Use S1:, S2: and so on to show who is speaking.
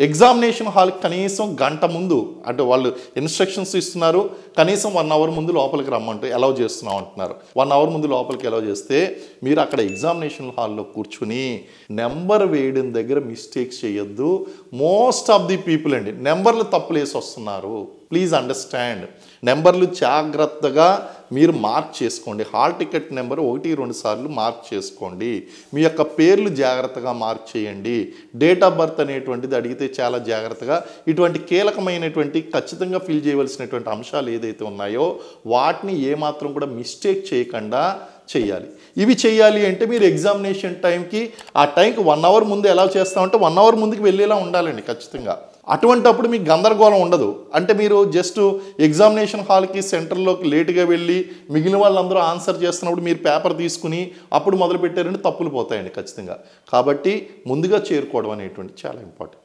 S1: Examination హాల్కి కనీసం గంట ముందు అంటే వాళ్ళు ఇన్స్ట్రక్షన్స్ ఇస్తున్నారు, కనీసం 1 అవర్ ముందు లోపలికి రమ్మంటూ అలౌ చేస్తున్నాం అంటున్నారు. 1 అవర్ ముందు లోపలికి అలౌ చేస్తే మీరు అక్కడ ఎగ్జామినేషన్ హాల్లో కూర్చుని నెంబర్ వేయడం దగ్గర మిస్టేక్స్ చేయొద్దు. మోస్ట్ ఆఫ్ ది పీపుల్ అండి నెంబర్లు తప్పులేసి వస్తున్నారు. Please understand. నెంబర్లు జాగ్రత్తగా మీరు మార్క్ చేసుకోండి. హాల్ టికెట్ నెంబర్ 1-2 సార్లు మార్క్ చేసుకోండి. మీ యొక్క పేర్లు జాగ్రత్తగా మార్క్ చేయండి. డేట్ ఆఫ్ బర్త్ అనేటువంటిది అడిగితే చాలా జాగ్రత్తగా ఇటువంటి కీలకమైనటువంటి ఖచ్చితంగా ఫిల్ చేయవలసినటువంటి అంశాలు ఏదైతే ఉన్నాయో వాటిని ఏమాత్రం కూడా మిస్టేక్ చేయకుండా చేయాలి. ఇవి చేయాలి అంటే మీరు ఎగ్జామినేషన్ టైంకి ఆ టైంకి 1 అవర్ ముందు ఎలా చేస్తామంటే 1 అవర్ ముందుకు వెళ్ళేలా ఉండాలండి ఖచ్చితంగా. అటువంటప్పుడు మీకు గందరగోళం ఉండదు. అంటే మీరు జస్ట్ ఎగ్జామినేషన్ హాల్కి సెంటర్లోకి లేటుగా వెళ్ళి మిగిలిన వాళ్ళందరూ ఆన్సర్ చేస్తున్నప్పుడు మీరు పేపర్ తీసుకుని అప్పుడు మొదలు పెట్టారంటే తప్పులు పోతాయండి ఖచ్చితంగా. కాబట్టి ముందుగా చేరుకోవడం అనేటువంటి చాలా ఇంపార్టెంట్.